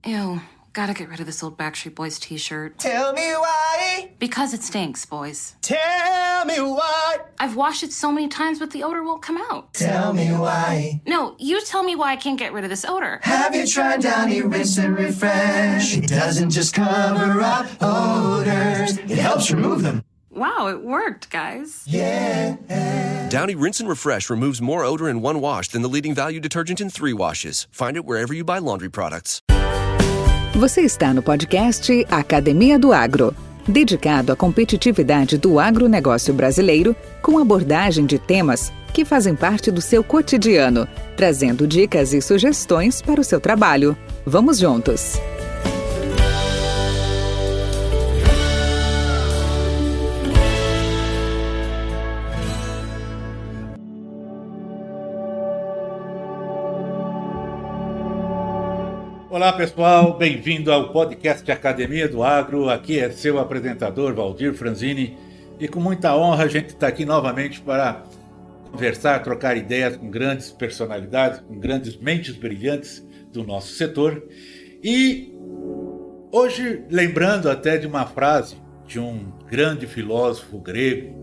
Ew, gotta get rid of this old Backstreet Boys t-shirt. Tell me why. Because it stinks, boys. Tell me why. I've washed it so many times, but the odor won't come out. Tell me why. No, you tell me why I can't get rid of this odor. Have you tried Downy Rinse and Refresh? It doesn't just cover up odors, it helps remove them. Wow, it worked, guys. Yeah. Downy Rinse and Refresh removes more odor in one wash than the leading value detergent in 3 washes. Find it wherever you buy laundry products. Você está no podcast Academia do Agro, dedicado à competitividade do agronegócio brasileiro, com abordagem de temas que fazem parte do seu cotidiano, trazendo dicas e sugestões para o seu trabalho. Vamos juntos! Olá pessoal, bem-vindo ao podcast Academia do Agro. Aqui é seu apresentador Valdir Franzini e com muita honra a gente está aqui novamente para conversar, trocar ideias com grandes personalidades, com grandes mentes brilhantes do nosso setor. E hoje, lembrando até de uma frase de um grande filósofo grego,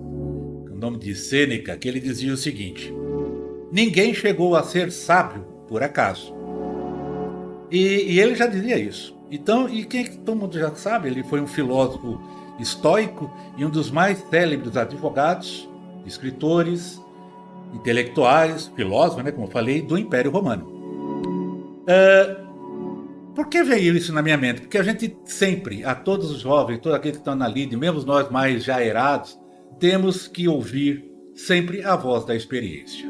com o nome de Sêneca, que ele dizia o seguinte: ninguém chegou a ser sábio por acaso. E ele já dizia isso. Então, e quem todo mundo já sabe, ele foi um filósofo estoico e um dos mais célebres advogados, escritores, intelectuais, filósofos, né, como eu falei, do Império Romano. Por que veio isso na minha mente? Porque a gente sempre, a todos os jovens, todos aqueles que estão na lida, mesmo nós mais já erados, temos que ouvir sempre a voz da experiência.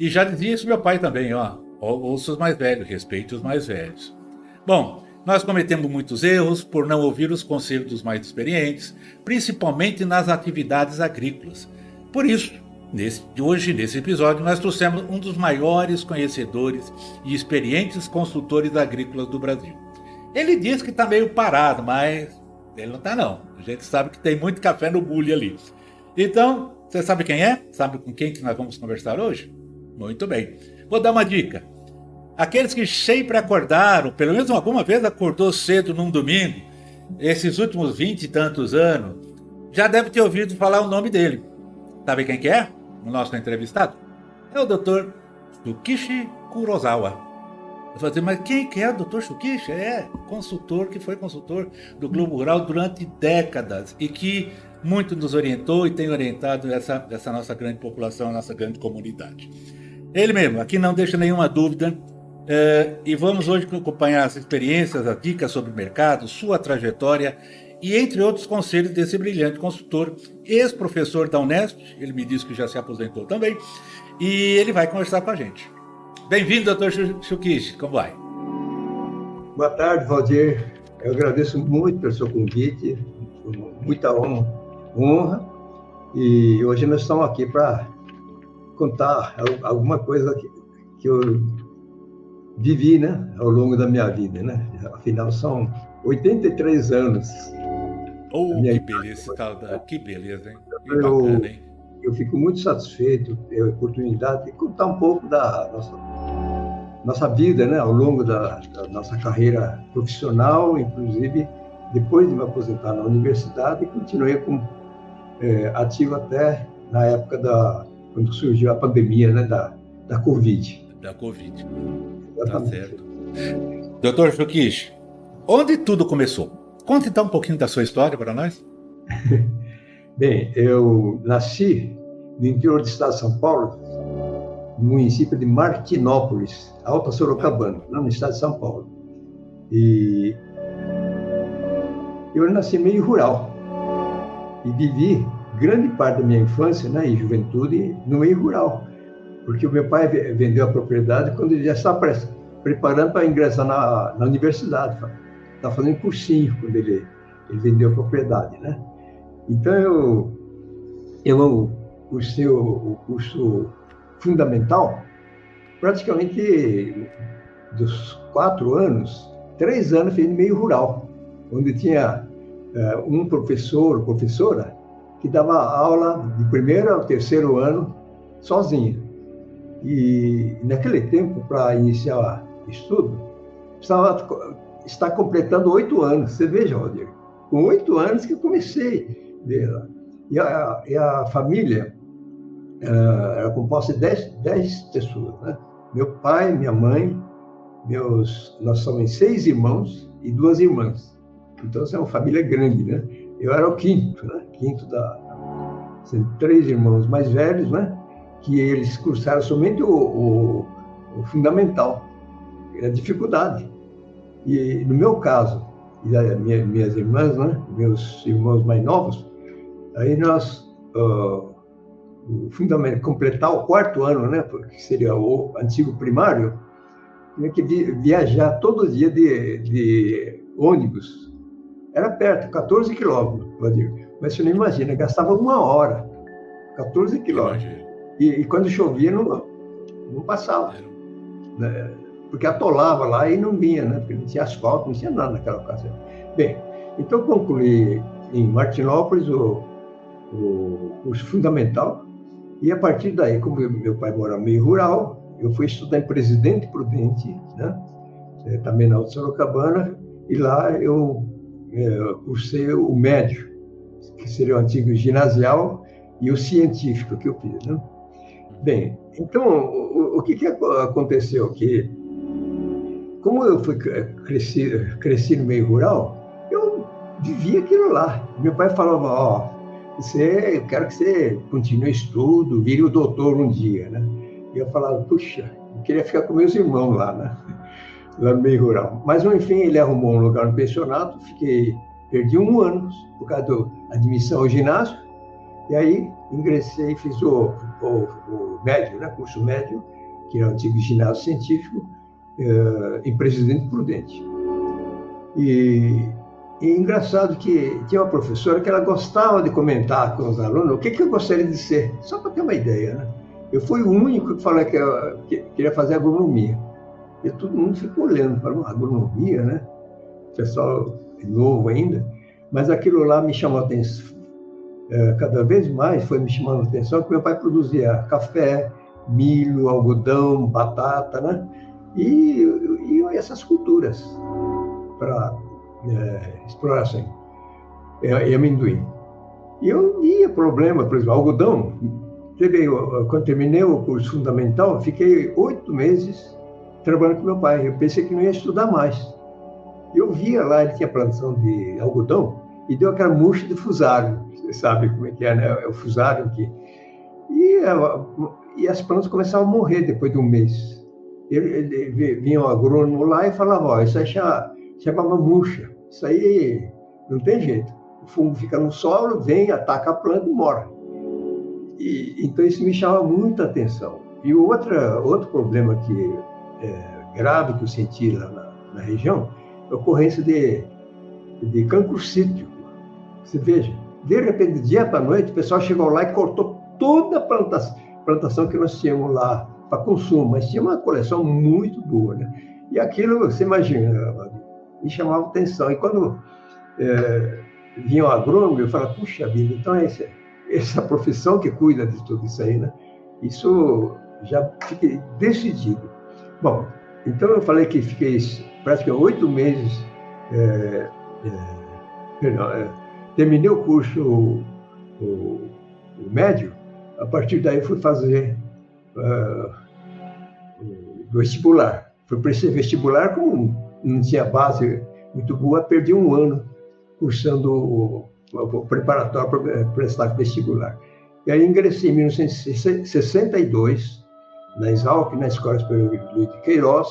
E já dizia isso meu pai também, ó. Ouça os mais velhos, respeite os mais velhos. Bom, nós cometemos muitos erros por não ouvir os conselhos dos mais experientes, principalmente nas atividades agrícolas. Por isso, hoje, nesse episódio, nós trouxemos um dos maiores conhecedores e experientes consultores agrícolas do Brasil. Ele diz que está meio parado, mas ele não está não. A gente sabe que tem muito café no bule ali. Então, você sabe quem é? Sabe com quem que nós vamos conversar hoje? Muito bem. Vou dar uma dica. Aqueles que sempre acordaram, pelo menos alguma vez acordou cedo num domingo, esses últimos 20 e tantos anos, já deve ter ouvido falar o nome dele. Sabe quem que é? O nosso entrevistado? É o Dr. Shukichi Kurosawa. Eu vou dizer, mas quem que é o Dr. Shukichi? É consultor, que foi consultor do Globo Rural durante décadas e que muito nos orientou e tem orientado essa nossa grande população, a nossa grande comunidade. Ele mesmo, aqui não deixa nenhuma dúvida, e vamos hoje acompanhar as experiências, as dicas sobre o mercado, sua trajetória e entre outros conselhos desse brilhante consultor, ex-professor da Unesp, ele me disse que já se aposentou também, e ele vai conversar com a gente. Bem-vindo, Dr. Shukichi, como vai? Boa tarde, Valdir. Eu agradeço muito pelo seu convite, muita honra, e hoje nós estamos aqui para contar alguma coisa que eu vivi, né, ao longo da minha vida, né? Afinal, são 83 anos. Oh, que beleza, que beleza, hein? Que bacana, hein? Eu fico muito satisfeito ter a oportunidade de contar um pouco da nossa vida, né, ao longo da nossa carreira profissional, inclusive depois de me aposentar na universidade, continuei ativo até na época quando surgiu a pandemia, né, da Covid. Da Covid. Exatamente. Tá certo. Doutor Shukichi, onde tudo começou? Conta então um pouquinho da sua história para nós. Bem, eu nasci no interior do estado de São Paulo, no município de Martinópolis, Alta Sorocabana, no estado de São Paulo. E eu nasci meio rural e vivi grande parte da minha infância, né, e juventude no meio rural, porque o meu pai vendeu a propriedade quando ele já estava preparando para ingressar na universidade, estava fazendo cursinho quando ele vendeu a propriedade, né? Então eu cursei o curso fundamental, praticamente dos 4 anos, 3 anos fiz no meio rural, onde tinha um professor ou professora que dava aula de 1º ao 3º ano sozinha. E naquele tempo, para iniciar estudo, precisava está completando 8 anos. Você veja, Valdir, com 8 anos que eu comecei a ver lá. E a família era composta de 10 pessoas, né? Meu pai, minha mãe, nós somos 6 irmãos e 2 irmãs. Então, é uma família grande, né? Eu era o quinto, né? Sendo 3 irmãos mais velhos, né? Que eles cursaram somente o fundamental, a dificuldade. E no meu caso, e das minhas irmãs, né? Meus irmãos mais novos, aí nós, o fundamental, completar o 4º ano, né? Que seria o antigo primário, tinha que viajar todo dia de ônibus. Era perto, 14 quilômetros, mas você não imagina, gastava 1 hora, 14 quilômetros. E quando chovia, não passava, né? Porque atolava lá e não vinha, né? Porque não tinha asfalto, não tinha nada naquela ocasião. Bem, então concluí em Martinópolis o curso fundamental, e a partir daí, como meu pai mora no meio rural, eu fui estudar em Presidente Prudente, né? Também na Alta Sorocabana, e lá eu cursei o médio, que seria o antigo ginasial, e o científico que eu fiz, né? Bem, então, o que aconteceu? Que, como eu cresci no meio rural, eu vivia aquilo lá. Meu pai falava, eu quero que você continue estudo, vire o doutor um dia, né? E eu falava, puxa, eu queria ficar com meus irmãos lá, né? Lá no meio rural. Mas, enfim, ele arrumou um lugar no pensionato, perdi 1 ano por causa da admissão ao ginásio, e aí ingressei e fiz o médio, né? Curso médio, que era o antigo ginásio científico, em Presidente Prudente. E engraçado que tinha uma professora que ela gostava de comentar com os alunos o que eu gostaria de ser, só para ter uma ideia, né? Eu fui o único que falou que eu queria fazer agronomia. E todo mundo ficou olhando, falou, agronomia, né? O pessoal é novo ainda, mas aquilo lá me chamou a atenção. Cada vez mais foi me chamando a atenção que meu pai produzia café, milho, algodão, batata, né? E essas culturas para exploração, e amendoim. E eu via problema, por exemplo, algodão. Quando terminei o curso fundamental, fiquei 8 meses trabalhando com meu pai. Eu pensei que não ia estudar mais. Eu via lá, ele tinha plantação de algodão e deu aquela murcha de fusário. Você sabe como é que é, né? É o fusário aqui. E as plantas começavam a morrer depois de 1 mês. Vinha um agrônomo lá e falava, isso aí chamava murcha. Isso aí não tem jeito. O fungo fica no solo, vem, ataca a planta e morre. Então isso me chama muita atenção. E outro problema grave que eu senti lá na região é a ocorrência de cancro cítrico. Você veja, de repente, de dia para noite, o pessoal chegou lá e cortou toda a plantação que nós tínhamos lá para consumo, mas tinha uma coleção muito boa, né? E aquilo, você imagina, me chamava atenção. E quando vinha o agrônomo, eu falava, puxa vida, então essa profissão que cuida de tudo isso aí, né? Isso já fiquei decidido. Bom, então eu falei que fiquei praticamente 8 meses, terminei o curso o médio, a partir daí fui fazer o vestibular. Fui para esse vestibular, como não tinha base muito boa, perdi 1 ano cursando o preparatório para prestar vestibular. E aí ingressei em 1962, na Exalc, na Escola Superior de Queiroz,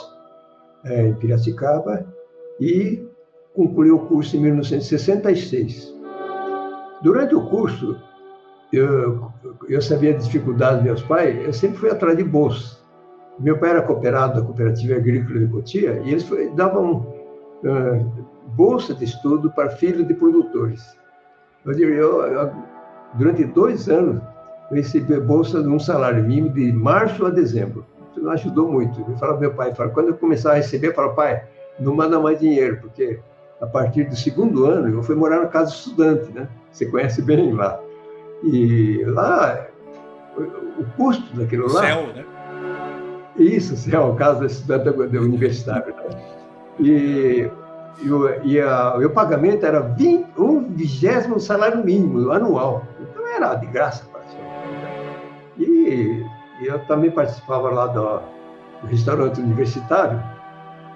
em Piracicaba, e concluí o curso em 1966. Durante o curso, eu sabia das dificuldades dos meus pais, eu sempre fui atrás de bolsa. Meu pai era cooperado da Cooperativa Agrícola de Cotia, e eles davam bolsa de estudo para filhos de produtores. Durante 2 anos, eu recebi bolsa de um salário mínimo de março a dezembro. Isso ajudou muito. Eu falava ao meu pai, quando eu começar a receber, eu falava, pai, não manda mais dinheiro, porque a partir do 2º ano, eu fui morar na casa do estudante, né? Você conhece bem lá. E lá, o custo daquilo lá... Céu, né? Isso, CEL, casa do estudante universitário. Né? E E o pagamento era 1/20 salário mínimo anual. Então era de graça, praticamente. E eu também participava lá do restaurante universitário,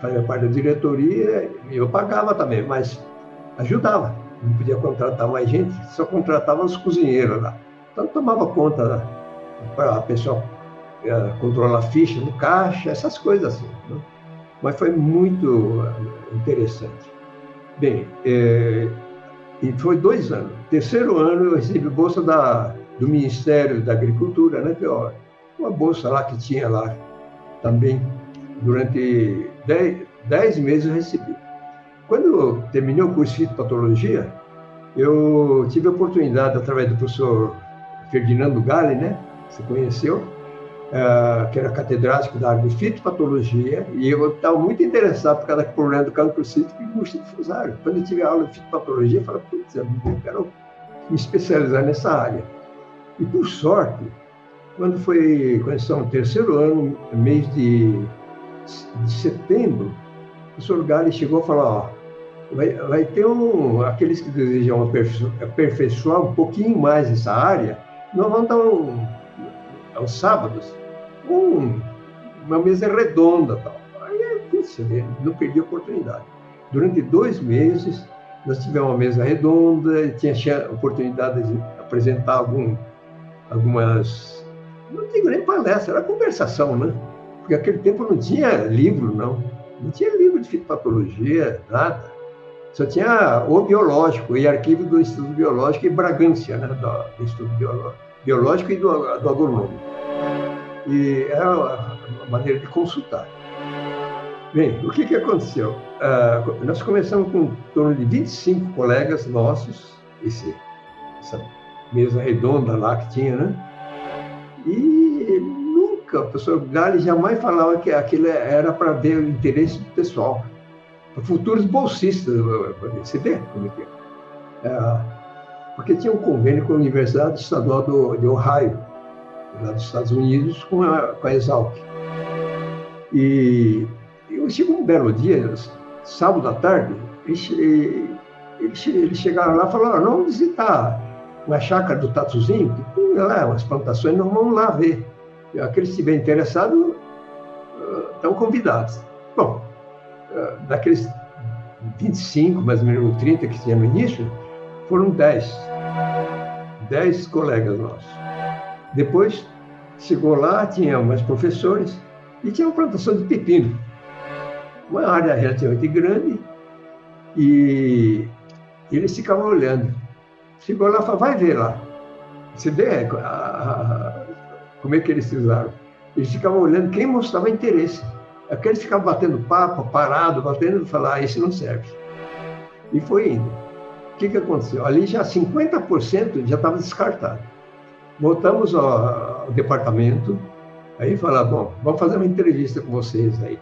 fazia parte da diretoria, e eu pagava também, mas ajudava. Não podia contratar mais gente, só contratava os cozinheiros lá. Então tomava conta para a pessoa controlar a ficha no caixa, essas coisas assim, né? Mas foi muito interessante. Bem, e foi 2 anos. Terceiro ano eu recebi bolsa do Ministério da Agricultura, né? Uma bolsa lá que tinha lá também. Durante 10 meses eu recebi. Quando eu terminei o curso de fitopatologia, eu tive a oportunidade, através do professor Ferdinando Galli, né? Você conheceu? Que era catedrático da área de fitopatologia, e eu estava muito interessado por causa do problema do cancro cítrico e angústia difusária. Quando eu tive aula de fitopatologia, eu falei, putz, eu quero me especializar nessa área. E, por sorte, quando estava no terceiro ano, no mês de setembro, o professor Galli chegou e falou, ó, vai ter aqueles que desejam aperfeiçoar um pouquinho mais essa área, nós vamos dar aos sábados, uma mesa redonda. Tal. Aí, putz, não perdi a oportunidade. Durante 2 meses, nós tivemos uma mesa redonda, tinha a oportunidade de apresentar algumas... Não digo nem palestra, era conversação, né? Porque naquele tempo não tinha livro, não. Não tinha livro de fitopatologia, nada. Só tinha o biológico e arquivo do Instituto Biológico e Bragância, né? Do Instituto Biológico e do agronômico. E era uma maneira de consultar. Bem, o que aconteceu? Nós começamos com em torno de 25 colegas nossos, essa mesa redonda lá que tinha, né? E nunca, o professor Galli jamais falava que aquilo era para ver o interesse do pessoal. Futuros bolsistas, você vê como é que é? Porque tinha um convênio com a Universidade Estadual de Ohio, lá dos Estados Unidos, com a Exalc. E chegou um belo dia, sábado à tarde, eles chegaram lá e falaram, vamos visitar uma chácara do Tatuzinho, que tem lá umas plantações, nós vamos lá ver. E aqueles que estiverem interessados estão convidados. Bom, daqueles 25, mais ou menos 30 que tinha no início, foram 10 colegas nossos. Depois, chegou lá, tinha mais professores e tinha uma plantação de pepino. Uma área relativamente grande e eles ficavam olhando. Chegou lá e falou, vai ver lá. Você vê como é que eles fizeram. Eles ficavam olhando quem mostrava interesse. Aqueles ficavam batendo papo, parado, batendo e falaram, esse não serve. E foi indo. O que aconteceu? Ali já 50% já estava descartado. Voltamos ao departamento, aí falaram, bom, vamos fazer uma entrevista com vocês aí.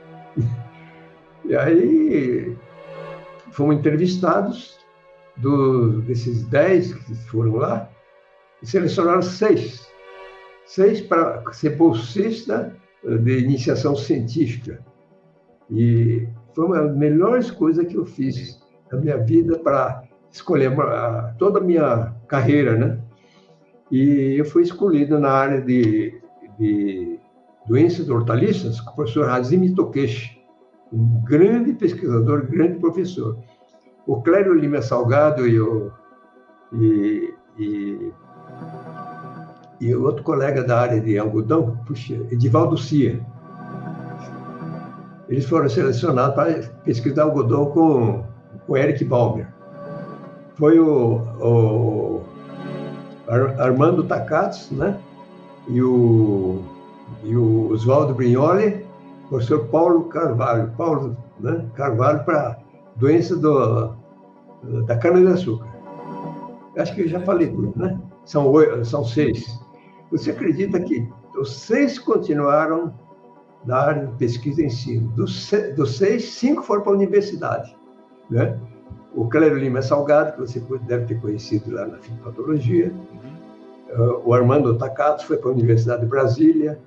E aí fomos entrevistados, desses 10 que foram lá, e selecionaram 6 para ser bolsista de iniciação científica. E foi uma das melhores coisas que eu fiz na minha vida para escolher toda a minha carreira, né? E eu fui escolhido na área de doenças de hortaliças com o professor Hazimi Tokeshi, um grande pesquisador, grande professor. O Clério Lima Salgado e o outro colega da área de algodão, Edivaldo Cia. Eles foram selecionados para pesquisar algodão com o Eric Balmer. Foi o Armando Takatsu, né? E o Oswaldo Brignoli, o professor Paulo Carvalho, né? Carvalho para doença da cana-de-açúcar. Acho que eu já falei tudo, né? São 6. Você acredita que os 6 continuaram na área de pesquisa e ensino? Dos 6, 5 foram para a universidade, né? O Clério Lima Salgado, que você deve ter conhecido lá na fitopatologia. O Armando Takatsu foi para a Universidade de Brasília.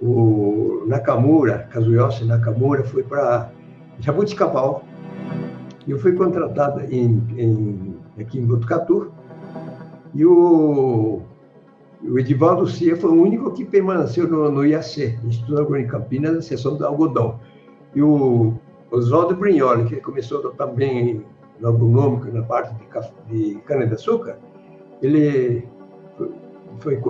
O Nakamura, Kazuyoshi Nakamura, foi para Jabuticabal. Eu fui contratado aqui em Botucatu, e o Edivaldo Cia foi o único que permaneceu no IAC, Instituto Agronômico de Campinas, na seção do algodão. E o Oswaldo Brignoli, que começou também no agronômico, na parte de cana-de-açúcar, ele foi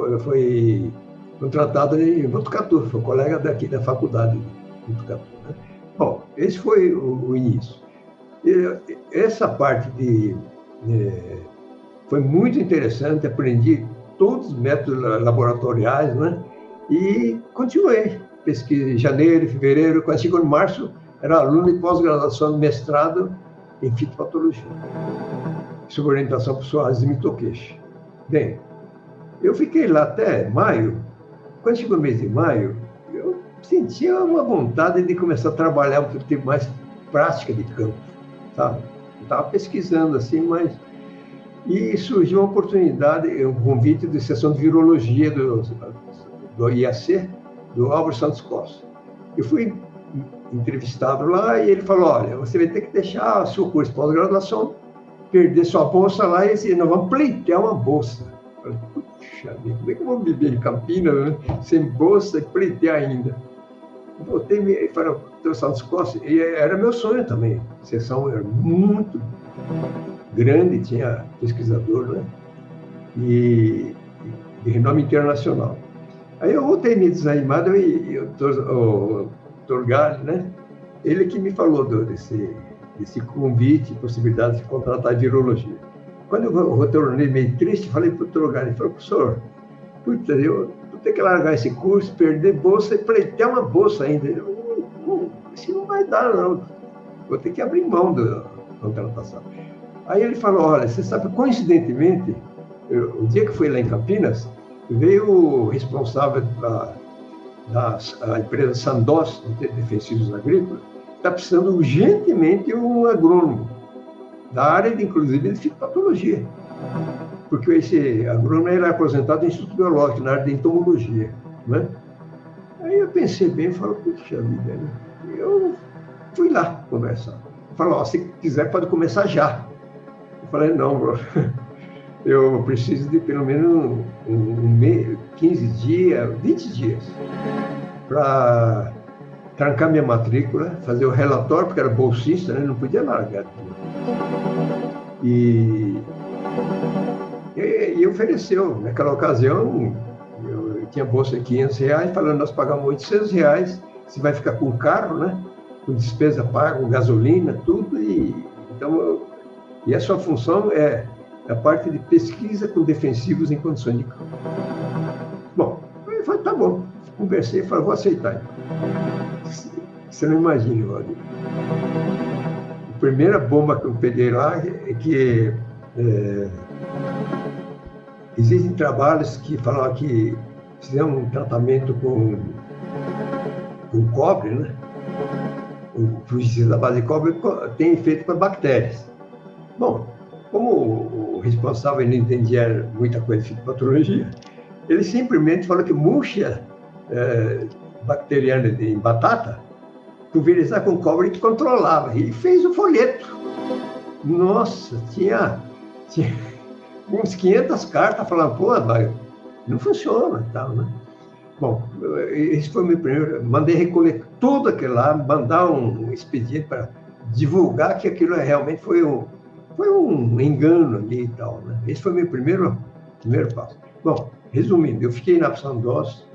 contratado em Botucatu, foi colega daqui da faculdade de Botucatu. Né? Bom, esse foi o início. Essa parte foi muito interessante, aprendi todos os métodos laboratoriais, né? E continuei. Pesquisa em janeiro, fevereiro, quando chegou em março, era aluno de pós-graduação, mestrado em fitopatologia, sob orientação do professor Azimi Tokeshi. Bem, eu fiquei lá até maio. Quando chegou o mês de maio, eu sentia uma vontade de começar a trabalhar um pouco mais prática de campo, sabe? Eu estava pesquisando assim, mas... E surgiu uma oportunidade, um convite de sessão de virologia do IAC, do Álvaro Santos Costa. Eu fui entrevistado lá e ele falou, olha, você vai ter que deixar o seu curso de pós-graduação, perder sua bolsa lá e nós vamos pleitear uma bolsa. Eu falei, puxa vida, como é que eu vou viver em Campinas, né? Sem bolsa e pleitear ainda? Eu voltei e falei, o Santos Costa, e era meu sonho também. A sessão era muito grande, tinha pesquisador, né? E de renome internacional. Aí eu voltei meio desanimado e o Dr. Galli, né? Ele que me falou desse convite, possibilidade de contratar virologia. Quando eu retornei meio triste, falei para o Dr. Galli, ele falou, professor, puta, eu vou ter que largar esse curso, perder bolsa e pleitear uma bolsa ainda. Isso não vai dar, não. Vou ter que abrir mão da contratação. Aí ele falou, olha, você sabe, coincidentemente, o dia que fui lá em Campinas, veio o responsável da empresa Sandoz, de defensivos agrícolas, está precisando urgentemente de um agrônomo, da área, inclusive, de fitopatologia. Porque esse agrônomo era aposentado no Instituto Biológico, na área de entomologia. Né? Aí eu pensei bem e falei, puxa vida, né? Eu fui lá conversar. Falou, se quiser pode começar já. Eu falei, não, bro. Eu preciso de pelo menos 15 dias, 20 dias, para trancar minha matrícula, fazer o relatório, porque era bolsista, né? Não podia largar. E ofereceu, naquela ocasião, eu tinha bolsa de R$500, falando, nós pagamos R$800, você vai ficar com carro, né? Com despesa paga, com gasolina, tudo, e a sua função é a parte de pesquisa com defensivos em condições de campo. Bom, eu falei, tá bom. Conversei e falei, vou aceitar. Você não imagina, Valdir. A primeira bomba que eu peguei lá é que existem trabalhos que falam que fizeram um tratamento com cobre, né? O fungicida da base de cobre tem efeito para bactérias. Bom, como o responsável não entendia muita coisa de fitopatologia, ele simplesmente falou que murcha bacteriana em batata, pulverizar com cobre que controlava. E fez o folheto. Nossa, tinha uns 500 cartas falando, pô, não funciona, tal, né? Bom, esse foi o meu primeiro. Mandei recolher tudo aquilo lá, mandar um expediente para divulgar que aquilo realmente foi um engano ali e tal, né? Esse foi o meu primeiro passo. Bom, resumindo, eu fiquei na Sandoz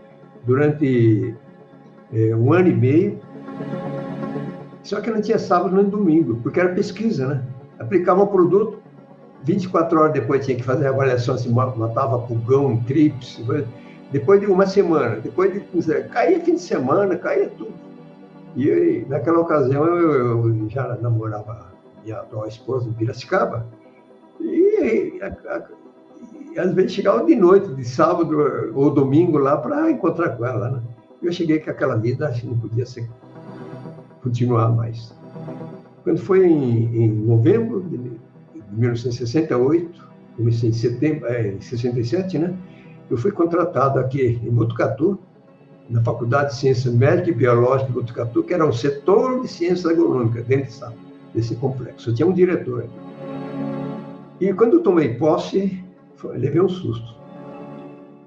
durante 1 ano e meio, só que não tinha sábado nem domingo, porque era pesquisa, né? Aplicava o produto, 24 horas depois tinha que fazer a avaliação se matava pulgão, trips, depois de uma semana, caía fim de semana, caía tudo. E naquela ocasião eu já namorava minha atual esposa em Piracicaba, e às vezes chegava de noite, de sábado ou domingo lá para encontrar com ela, né? Eu cheguei com aquela vida, acho que não podia continuar mais. Quando foi em novembro de 1968, comecei em setembro, em 67, né? Eu fui contratado aqui em Botucatu, na Faculdade de Ciências Médicas e Biológicas de Botucatu, que era um setor de ciências agronômicas, dentro de SAP. desse complexo. Eu tinha um diretor. E quando eu tomei posse, levei um susto.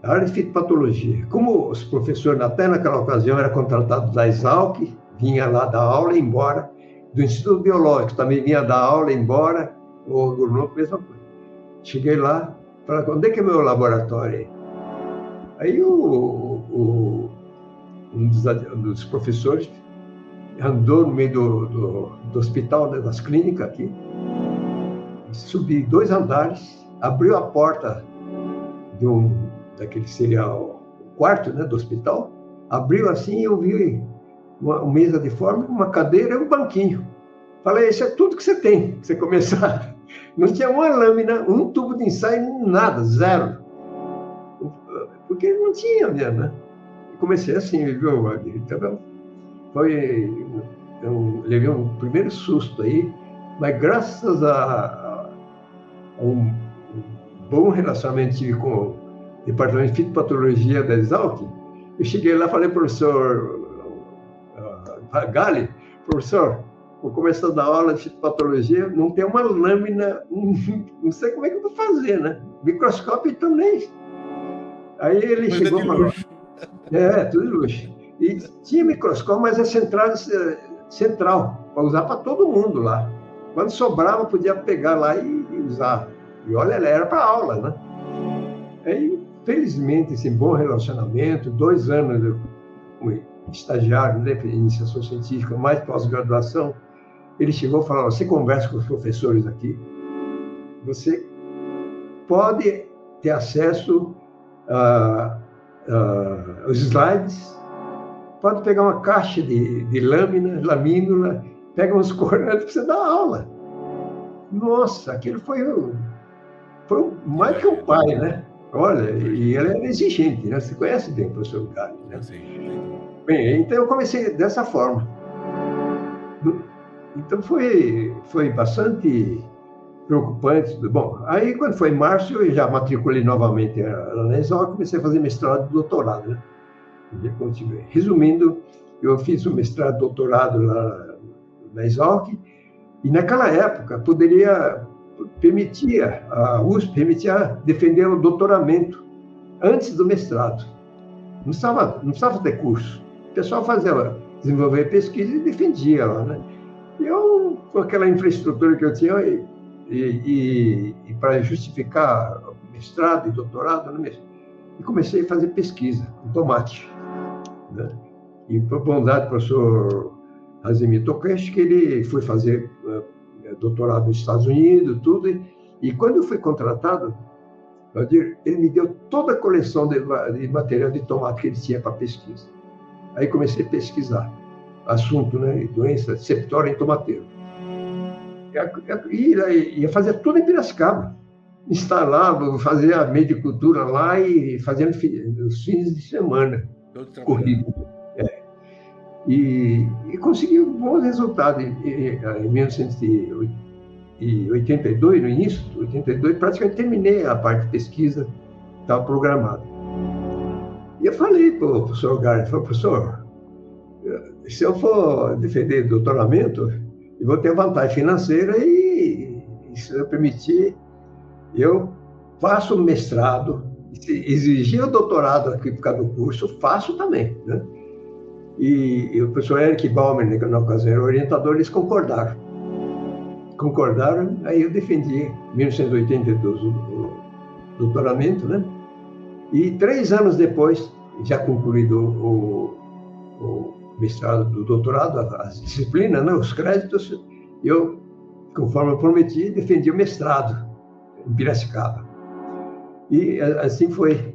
A área de fitopatologia. Como os professores, até naquela ocasião, era contratado da Exalc, vinha lá dar aula e ir embora. Do Instituto Biológico também vinha dar aula e ir embora. O agronômico, mesma coisa. Cheguei lá, falei, onde é que é meu laboratório? Aí um dos professores andou no meio do hospital, né, das clínicas aqui, subi 2 andares, abriu a porta daquele seria o quarto, né, do hospital, abriu assim e eu vi uma mesa de forma, uma cadeira e um banquinho. Falei, isso é tudo que você tem, pra você começar. Não tinha uma lâmina, um tubo de ensaio, nada, zero. Porque não tinha mesmo, né? E comecei assim, viu, Wagner? Então, levei um primeiro susto aí, mas graças a um bom relacionamento que tive com o Departamento de Fitopatologia da Exalc, eu cheguei lá e falei, professor Gali, professor, vou começar a dar aula de fitopatologia, não tem uma lâmina, não sei como é que eu vou fazer, né? Microscópio também. Aí ele chegou e falou, tudo de luxo. E tinha microscópio, mas é central, para usar para todo mundo lá. Quando sobrava, podia pegar lá e usar. E olha, ela era para aula, né? Aí, felizmente, esse bom relacionamento, 2 anos eu fui estagiário, né, de iniciação científica, mais pós-graduação, ele chegou e falou, você conversa com os professores aqui, você pode ter acesso aos slides, pode pegar uma caixa de lamínula, pega uns corantes para você dar aula. Nossa, aquilo foi mais que um pai, né? Olha, e ele era exigente, né? Você conhece bem o professor Gali, né? Sim. Bem, então eu comecei dessa forma. Então foi bastante preocupante. Bom, aí quando foi em março, eu já matriculei novamente na Exalc, comecei a fazer mestrado e doutorado, né? Resumindo, eu fiz o mestrado e doutorado lá na Exalc, e naquela época a USP permitia defender o doutoramento antes do mestrado. Não precisava ter curso. O pessoal desenvolver pesquisa e defendia lá, né? Eu, com aquela infraestrutura que eu tinha, e para justificar mestrado e doutorado, né, e comecei a fazer pesquisa com tomate, né? E por bondade do professor Razemi Tokeshi, que ele foi fazer doutorado nos Estados Unidos, tudo, e quando eu fui contratado, ele me deu toda a coleção de material de tomate que ele tinha para pesquisa. Aí comecei a pesquisar assunto, né, doença septória em tomateiro. E ia fazer tudo em Piracicaba. Instalava, fazia a medicultura lá e fazia os fins de semana. Corrido. E consegui bons resultados. Em 1982, no início de 82, praticamente terminei a parte de pesquisa, estava programado. E eu falei para o professor Gali, professor, se eu for defender doutoramento, eu vou ter vantagem financeira e se eu permitir, eu faço o mestrado, se exigir o doutorado aqui por causa do curso, eu faço também, né? E o professor Eric Baumer, na ocasião, era orientador, eles concordaram. Aí eu defendi, em 1982, o doutoramento, né? E 3 anos depois, já concluído o mestrado do doutorado, as disciplinas, né, os créditos, eu, conforme eu prometi, defendi o mestrado em Piracicaba. E assim foi.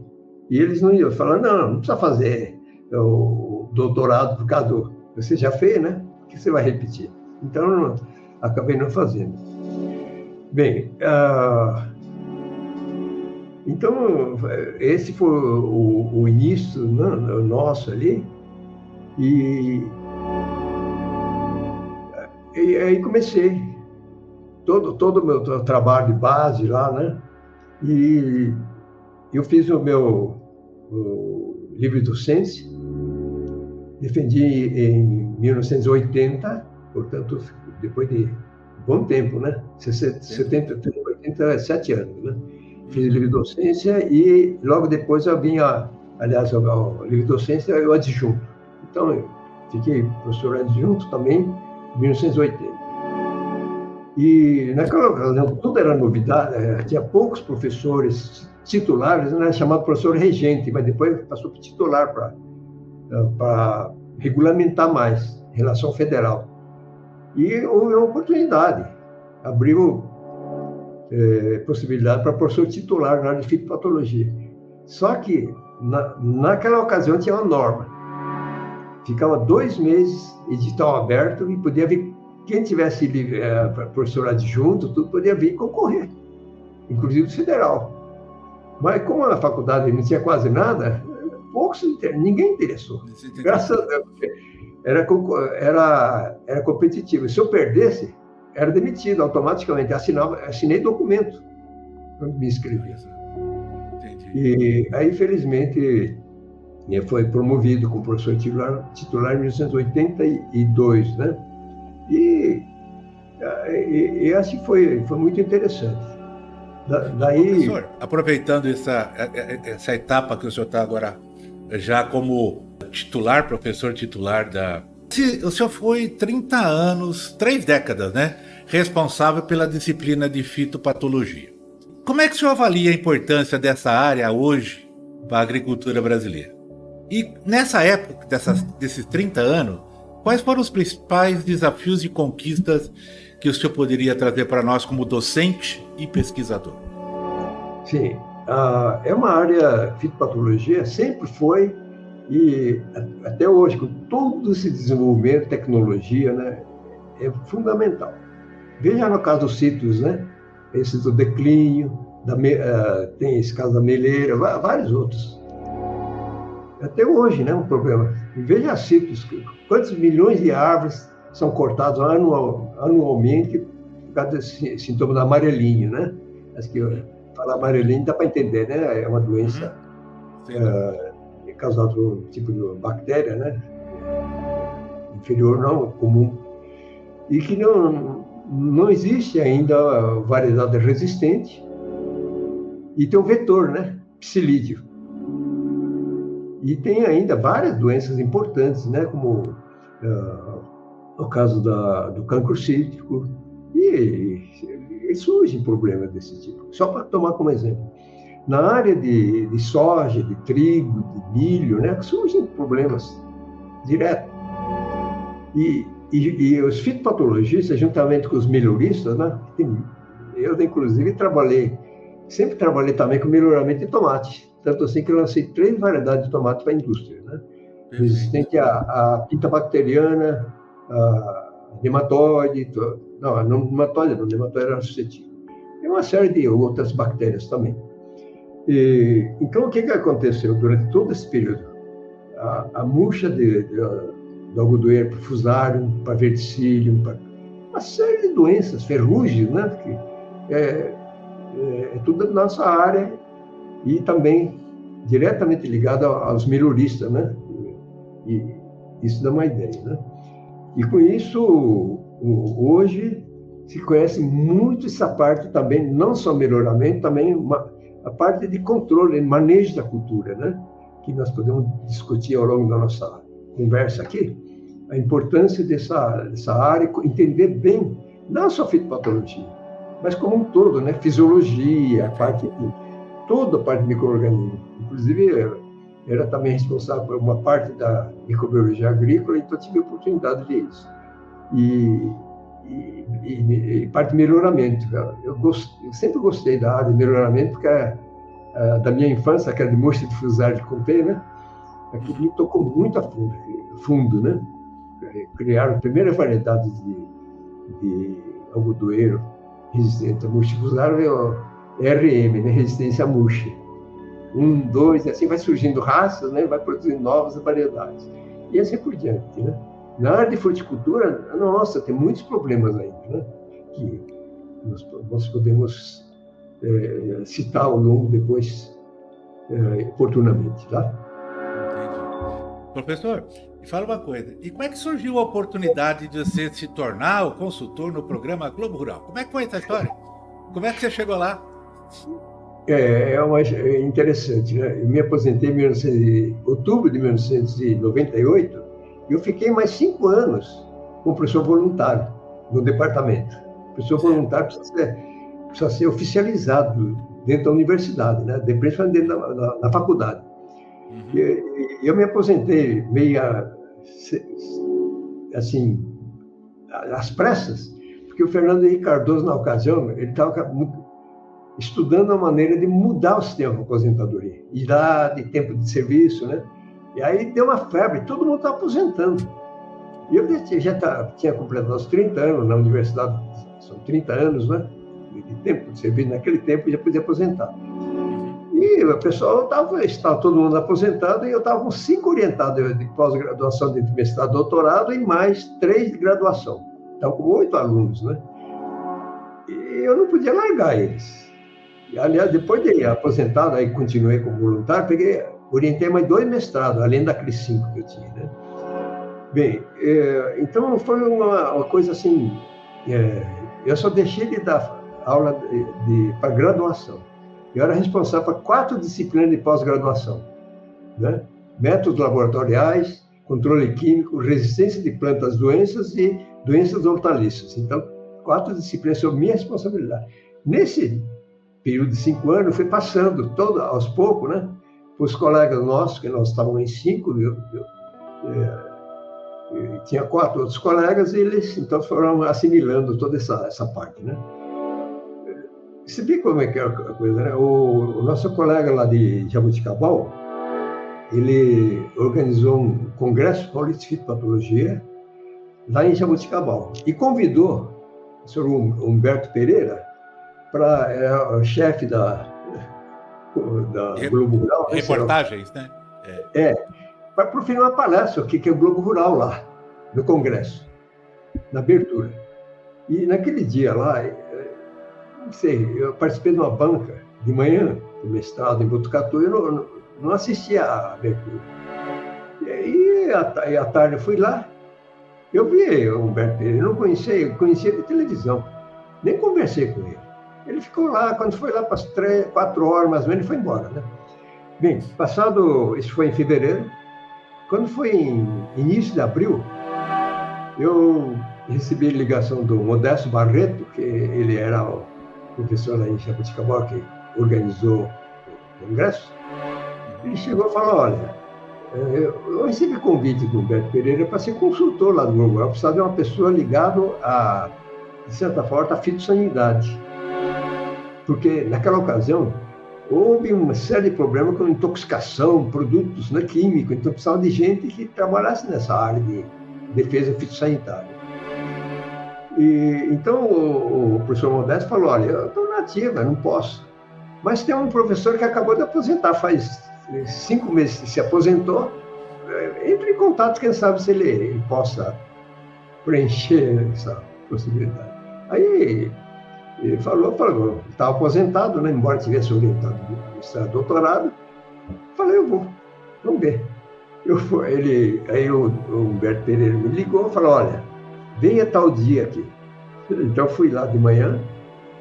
E eles não iam falar, não precisa fazer o doutorado por causa do... Você já fez, né? Por que você vai repetir? Então, acabei não fazendo. Bem, então, esse foi o início, né, nosso ali. E aí comecei todo o meu trabalho de base lá, né? E eu fiz o meu livre docência, defendi em 1980, portanto, depois de bom tempo, né? 87 anos, né? Fiz livre docência e logo depois eu vinha, aliás, o livre docência eu adjunto. Então, eu fiquei professor adjunto também em 1980. E naquela ocasião, tudo era novidade, tinha poucos professores titulares, né, chamado professor regente, mas depois passou para titular para regulamentar mais, relação federal. E houve uma oportunidade, abriu possibilidade para professor titular na área de fitopatologia. Só que, naquela ocasião, tinha uma norma. Ficava 2 meses, edital aberto, e podia vir, quem tivesse professor adjunto, tudo podia vir concorrer, inclusive federal. Mas como na faculdade não tinha quase nada, ninguém interessou. Graças a Deus, era competitivo. Se eu perdesse, era demitido automaticamente. Assinei documento quando me inscrevi. E aí, felizmente, foi promovido como professor titular em 1982, né? E assim foi muito interessante. Professor, aproveitando essa etapa que o senhor está agora já como professor titular o senhor foi 30 anos, 3 décadas, né, responsável pela disciplina de fitopatologia. Como é que o senhor avalia a importância dessa área hoje para a agricultura brasileira? E nessa época, desses 30 anos, quais foram os principais desafios e conquistas que o senhor poderia trazer para nós como docente e pesquisador? Sim, é uma área, fitopatologia sempre foi, e até hoje, com todo esse desenvolvimento, tecnologia, né, é fundamental. Veja no caso dos cítricos, né, esse do declínio, tem esse caso da meleira, vários outros. Até hoje, né, um problema. E veja cítricos, quantos milhões de árvores são cortados anualmente por causa desse sintoma do amarelinho, né? Acho que falar amarelinho dá para entender, né? É uma doença causada por um tipo de bactéria, né? Inferior, não comum. E que não existe ainda variedade resistente. E tem um vetor, né? Psilídeo. E tem ainda várias doenças importantes, né? Como o caso do cancro cítrico, e surgem problemas desse tipo. Só para tomar como exemplo, na área de soja, de trigo, de milho, né, surgem problemas direto. E os fitopatologistas, juntamente com os melhoristas, né, eu inclusive sempre trabalhei também com melhoramento de tomate, tanto assim que eu lancei 3 variedades de tomate para a indústria, né? Resistente à pinta bacteriana, a nematóide, nematóide era suscetível. E uma série de outras bactérias também. Então, o que aconteceu durante todo esse período? A murcha do algodoeiro para fusário, para verticílio, para uma série de doenças, ferrugem, né? Que é tudo da nossa área e também diretamente ligado aos melhoristas, né? E isso dá uma ideia, né? E com isso, hoje se conhece muito essa parte também, não só melhoramento, também a parte de controle, manejo da cultura, né? Que nós podemos discutir ao longo da nossa conversa aqui, a importância dessa área, entender bem, não só a fitopatologia, mas como um todo, né? Fisiologia, toda a parte de micro-organismo. Inclusive, era também responsável por uma parte da microbiologia agrícola, então tive a oportunidade de ver isso. E parte de melhoramento. Eu sempre gostei da área de melhoramento, porque da minha infância, aquela de mostra de fusário de contei, né? Aquilo me tocou muito a fundo, né? Criaram a primeira variedade de algodoeiro resistente a mostra de fusário, RM, né? Resistência à murcha. 1, 2, assim vai surgindo raças, né? Vai produzindo novas variedades. E assim por diante, né? Na área de fruticultura, nossa, tem muitos problemas ainda, né? Que nós podemos citar ao longo depois, oportunamente, tá? Professor, me fala uma coisa. E como é que surgiu a oportunidade de você se tornar o consultor no programa Globo Rural? Como é que foi essa história? Como é que você chegou lá? É interessante, né? Eu me aposentei em outubro de 1998 e eu fiquei mais 5 anos como professor voluntário no departamento. O professor voluntário precisa ser oficializado dentro da universidade, né? Principalmente dentro da faculdade. E eu me aposentei meio assim, às pressas, porque o Fernando Henrique Cardoso, na ocasião, ele estava estudando a maneira de mudar o sistema de aposentadoria, idade, tempo de serviço, né? E aí deu uma febre, todo mundo estava aposentando. E eu já tinha completado os 30 anos na universidade, são 30 anos, né? De tempo de serviço, naquele tempo já podia aposentar. E o pessoal estava todo mundo aposentado e eu estava com 5 orientados de pós-graduação, de mestrado, doutorado e mais 3 de graduação. Estava com 8 alunos, né? E eu não podia largar eles. E, aliás, depois de aposentado, aí continuei como voluntário, orientei mais 2 mestrados, além daqueles 5 que eu tinha, né? Bem, então foi uma coisa assim, eu só deixei de dar aula para graduação. Eu era responsável por 4 disciplinas de pós-graduação, né? Métodos laboratoriais, controle químico, resistência de plantas às doenças e doenças hortaliças. Então, 4 disciplinas sob minha responsabilidade. Nesse período de 5 anos, eu fui passando aos poucos, né? Para os colegas nossos, que nós estávamos em 5, tinha 4 outros colegas e eles então foram assimilando toda essa parte, né? Você vê como é que é a coisa, né? O nosso colega lá de Jaboticabal, ele organizou um congresso paulista de fitopatologia lá em Jaboticabal e convidou o senhor Humberto Pereira para o chefe da Globo Rural. Reportagens, né? Para proferir uma palestra, o que é o Globo Rural lá, no congresso, na abertura. E naquele dia lá, não sei, eu participei de uma banca de manhã, do mestrado em Botucatu, eu não assistia à abertura. E aí, à tarde, eu fui lá, eu vi o Humberto Pereira, eu não conhecia, eu conhecia de televisão, nem conversei com ele. Ele ficou lá, quando foi lá para as 4 horas, mais ou menos, ele foi embora, né? Bem, isso foi em fevereiro, quando foi em início de abril, eu recebi ligação do Modesto Barreto, que ele era o professor lá em Jaboticabal, que organizou o congresso. Ele chegou e falou, olha, eu recebi convite do Humberto Pereira para ser consultor lá do Globo Rural, precisava de uma pessoa ligada de certa forma, à fitossanidade. Porque, naquela ocasião, houve uma série de problemas com intoxicação, produtos, né, químicos, então precisava de gente que trabalhasse nessa área de defesa fitossanitária. E, então, o professor Modesto falou, olha, eu estou nativa, não posso. Mas tem um professor que acabou de aposentar, faz 5 meses que se aposentou, entre em contato, quem sabe se ele possa preencher essa possibilidade. Aí, ele falou, estava aposentado, né, embora tivesse orientado no doutorado. Falei, eu vou, vamos ver. Aí o Humberto Pereira me ligou e falou, olha, venha tal dia aqui. Então fui lá de manhã,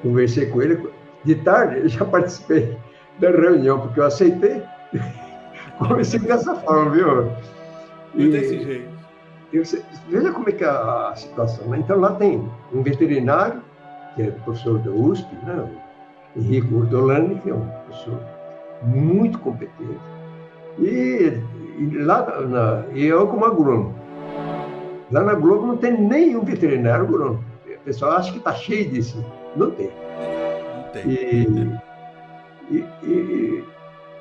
conversei com ele. De tarde eu já participei da reunião, porque eu aceitei. Comecei dessa forma, viu? E desse jeito. Veja como é que é a situação, né? Então lá tem um veterinário, que é professor da USP, né? O Henrique Urdolani, que é um professor muito competente. E eu como agrônomo. Lá na Globo não tem nenhum veterinário agrônomo. O pessoal acha que está cheio disso. Não tem. Não tem.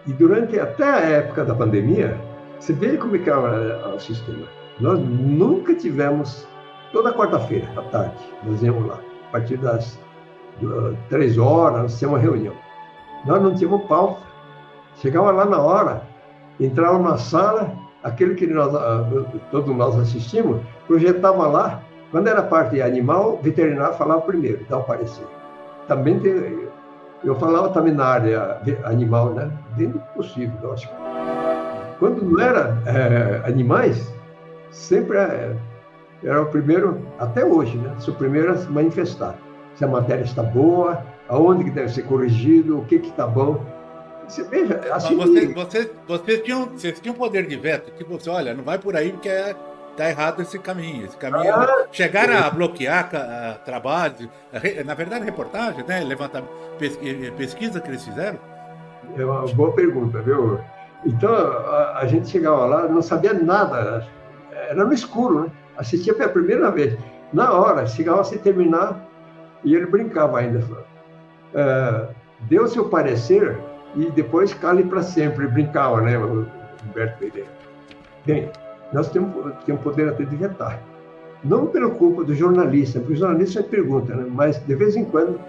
E durante até a época da pandemia, você vê como é que é o sistema. Nós nunca tivemos, toda quarta-feira à tarde, nós íamos lá, a partir das 3 horas, nós tínhamos uma reunião. Nós não tínhamos pauta. Chegava lá na hora, entrava na sala, aquele que todos nós assistimos, projetava lá. Quando era parte animal, o veterinário falava primeiro, dá o parecer. Também eu falava também na área animal, né? Dentro do possível, lógico. Quando não era animais, sempre era o primeiro, até hoje, né? Sou o primeiro a se manifestar. Se a matéria está boa, aonde que deve ser corrigido, o que está bom. Você veja, assim... Vocês tinham poder de veto, tipo, você, olha, não vai por aí porque está errado esse caminho. Chegaram a bloquear trabalhos, na verdade, reportagem, né? Levantamento, pesquisa que eles fizeram? É uma boa pergunta, viu? Então, a gente chegava lá, não sabia nada, era no escuro, né? Assistia pela primeira vez. Na hora, chegava sem terminar, e ele brincava ainda. Deu seu parecer e depois cale para sempre. Brincava, né, o Humberto Pereira. Bem, nós temos poder até de vetar. Não pela culpa do jornalista, porque o jornalista pergunta, né? Mas de vez em quando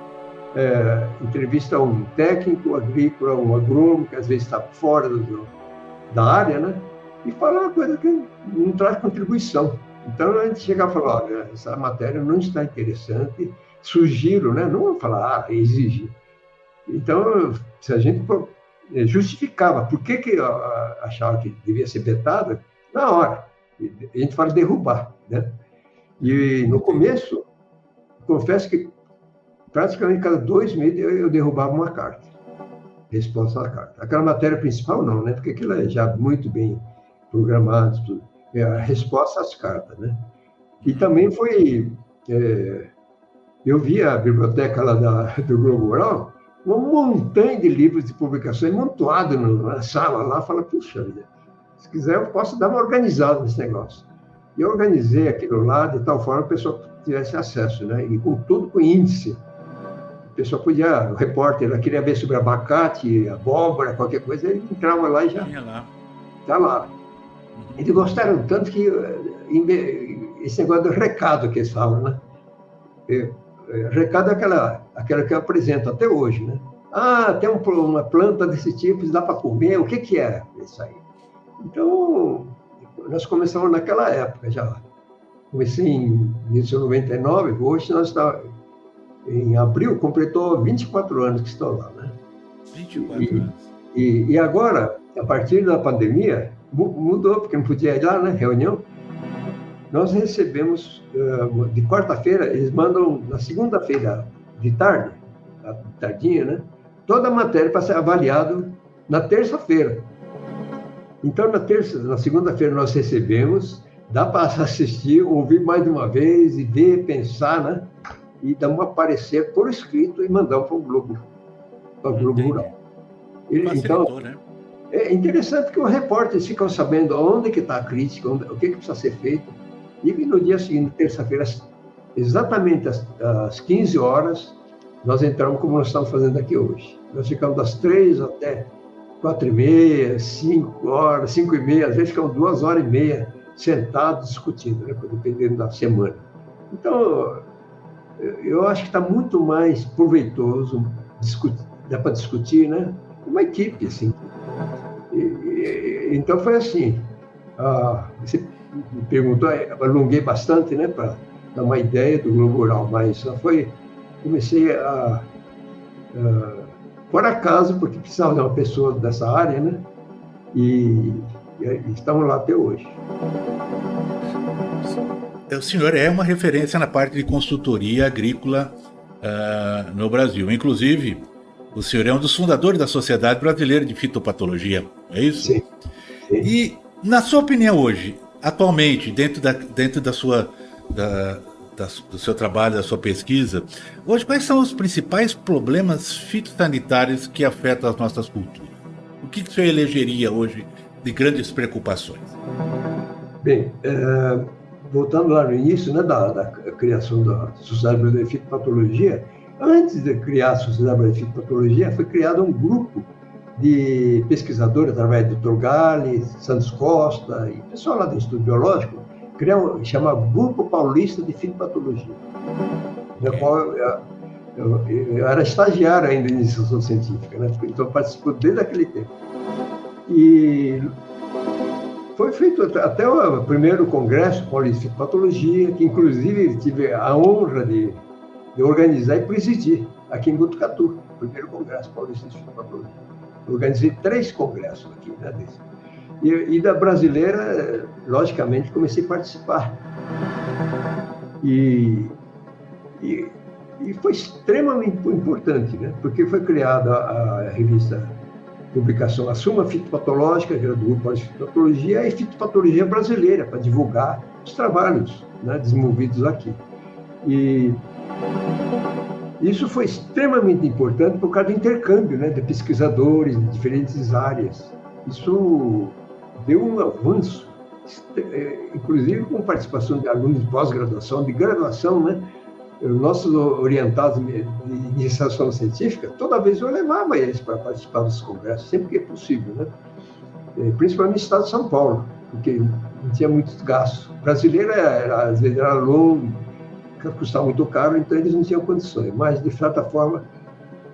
entrevista um técnico agrícola, um agrônomo, que às vezes está fora da área, né? E fala uma coisa que não traz contribuição. Então a gente chega a falar, olha, essa matéria não está interessante, sugiro, né? Não vou falar, exigir. Então, se a gente justificava por que achava que devia ser vetada, na hora. A gente fala derrubar, né? E no começo, confesso que praticamente cada 2 meses eu derrubava uma carta, resposta à carta. Aquela matéria principal não, né? Porque aquilo é já muito bem programado, tudo. É a resposta às cartas, né? E também foi... eu vi a biblioteca lá do Globo Rural, uma montanha de livros de publicações montuado na sala lá, fala, puxa vida, se quiser eu posso dar uma organizada nesse negócio. E eu organizei aquilo lá de tal forma que a pessoa tivesse acesso, né? E com tudo com índice. A pessoa podia, o repórter, ela queria ver sobre abacate, abóbora, qualquer coisa, ele entrava lá e já está lá. Eles gostaram tanto que esse negócio do recado que eles falam, né? Recado é aquela que eu apresento até hoje, né? Tem uma planta desse tipo, dá para comer, o que é isso aí? Então, nós começamos naquela época já. Comecei em 1999, hoje nós estamos... Em abril, completou 24 anos que estou lá, né? 24 anos. E agora, a partir da pandemia, mudou, porque não podia ir lá, né? Reunião. Nós recebemos, de quarta-feira, eles mandam na segunda-feira de tarde, tardinha, né? Toda a matéria para ser avaliado na terça-feira. Então, na segunda-feira nós recebemos, dá para assistir, ouvir mais de uma vez, e ver, pensar, né? E dar um parecer por escrito e mandar para o Globo Rural. Então, né? É interessante que os repórteres ficam sabendo onde que está a crítica, o que precisa ser feito. E no dia seguinte, terça-feira, exatamente às 15 horas, nós entramos como nós estamos fazendo aqui hoje. Nós ficamos das 3 até 4h30, 5 horas, 5h30, às vezes ficamos 2h30 sentados discutindo, né, dependendo da semana. Então, eu acho que está muito mais proveitoso, dá para discutir, né? Uma equipe, assim. Então, foi assim. Você me perguntou, eu alonguei bastante, né, para dar uma ideia do Globo Rural, mas comecei por acaso, porque precisava de uma pessoa dessa área, né? E estamos lá até hoje. O senhor é uma referência na parte de consultoria agrícola no Brasil. Inclusive, o senhor é um dos fundadores da Sociedade Brasileira de Fitopatologia, é isso? Sim. E, na sua opinião hoje, atualmente, dentro do seu trabalho, da sua pesquisa, hoje quais são os principais problemas fitossanitários que afetam as nossas culturas? O que o senhor elegeria hoje de grandes preocupações? Bem, voltando lá no início, né, da criação da Sociedade Brasileira de Fitopatologia, antes de criar a Sociedade Brasileira de Fitopatologia, foi criado um grupo de pesquisadores, através do Dr. Gale, Santos Costa e pessoal lá do Instituto Biológico, chamava Grupo Paulista de Fitopatologia, na qual eu era estagiário ainda em iniciação científica, né? Então participou desde aquele tempo. E foi feito até o primeiro congresso paulista de fitopatologia, que inclusive tive a honra de organizar e presidir aqui em Botucatu, o primeiro congresso paulista de fitopatologia. Organizei 3 congressos aqui, né, desse. E da brasileira, logicamente, comecei a participar. E foi extremamente importante, né? Porque foi criada a revista, publicação, a Suma Fitopatológica, que era do grupo de fitopatologia, e fitopatologia brasileira, para divulgar os trabalhos, né, desenvolvidos aqui. E isso foi extremamente importante por causa do intercâmbio, né, de pesquisadores de diferentes áreas. Isso deu um avanço, inclusive com participação de alunos de pós-graduação, de graduação, né? Nossos orientados de iniciação científica, toda vez eu levava eles para participar dos congressos, sempre que é possível, né? Principalmente no estado de São Paulo, porque não tinha muitos gastos. Brasileiro, às vezes, era longo, custava muito caro, então eles não tinham condições. Mas, de certa forma,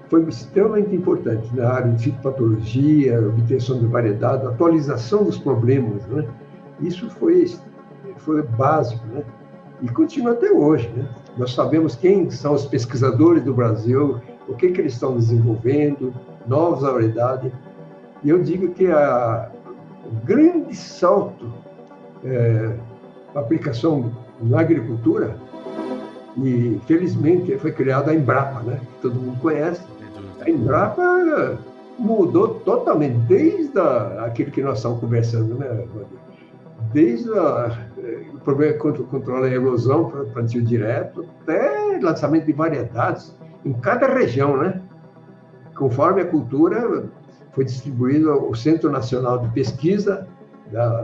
foi extremamente importante na área de fitopatologia, obtenção de variedade, atualização dos problemas, né? Isso foi básico, né? E continua até hoje, né? Nós sabemos quem são os pesquisadores do Brasil, o que eles estão desenvolvendo, novas variedades. E eu digo que o grande salto a aplicação na agricultura, e felizmente foi criada a Embrapa, né? Que todo mundo conhece. A Embrapa mudou totalmente, desde aquilo que nós estamos conversando, né, Valdir? Desde o problema contra o controle da erosão para plantio direto, até lançamento de variedades em cada região, né? Conforme a cultura, foi distribuído o Centro Nacional de Pesquisa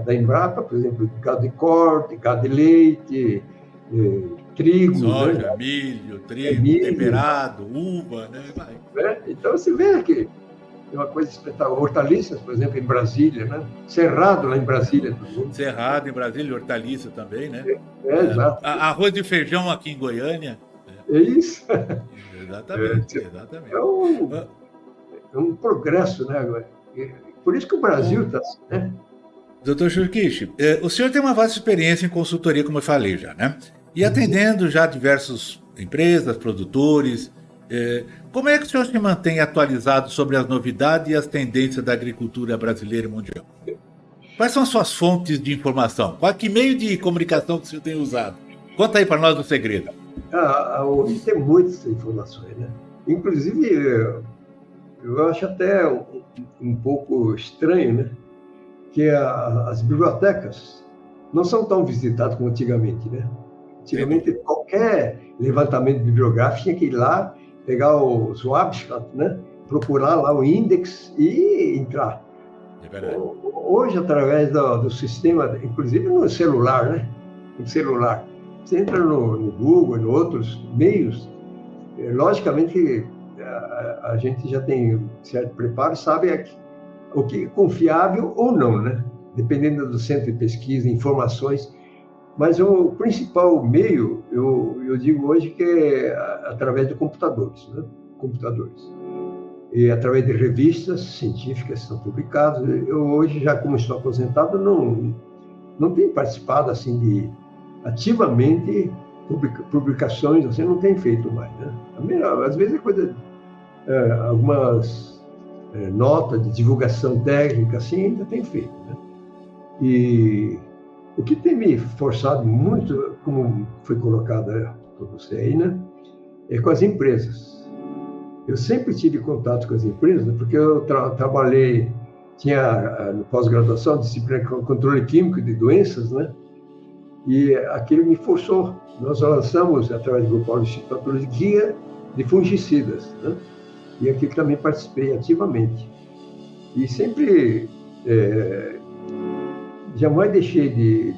da Embrapa, por exemplo, gado de corte, gado de leite, trigo, soja, né? milho, trigo, temperado, uva, né? Então, você vê que é uma coisa espetacular. Hortaliças, por exemplo, em Brasília, né? Cerrado lá em Brasília. Cerrado em Brasília, hortaliça também, né? Exato. Arroz de feijão aqui em Goiânia. É isso. Exatamente, exatamente. É um progresso, né? Por isso que o Brasil está assim, né? Doutor Churquish, o senhor tem uma vasta experiência em consultoria, como eu falei já, né? E atendendo já diversas empresas, produtores. Como é que o senhor se mantém atualizado sobre as novidades e as tendências da agricultura brasileira e mundial? Quais são as suas fontes de informação? Que meio de comunicação que o senhor tem usado? Conta aí para nós o segredo. Hoje tem muitas informações, né? Inclusive, eu acho até um pouco estranho, né? Que as bibliotecas não são tão visitadas como antigamente, né? Antigamente, qualquer levantamento bibliográfico tinha que ir lá, pegar os abstracts, né? Procurar lá o índex e entrar. É verdade. Hoje, através do sistema, inclusive no celular, né? No celular, você entra no Google, em outros meios, logicamente que a gente já tem certo preparo, sabe o que é confiável ou não, né? Dependendo do centro de pesquisa, informações. Mas o principal meio, eu digo hoje, que é através de computadores, né? Computadores. E através de revistas científicas que são publicadas. Eu hoje, já como estou aposentado, não tenho participado assim ativamente publicações, assim, não tenho feito mais, né? Às vezes é coisa, algumas notas de divulgação técnica, assim, ainda tenho feito, né? E o que tem me forçado muito, como foi colocado por você aí, né, é com as empresas. Eu sempre tive contato com as empresas, né, porque eu trabalhei, tinha no pós-graduação, disciplina de controle químico de doenças, né, e aquilo me forçou. Nós lançamos, através do Grupo de Fitopatologia, guia de fungicidas, né, e aqui também participei ativamente. E sempre... jamais deixei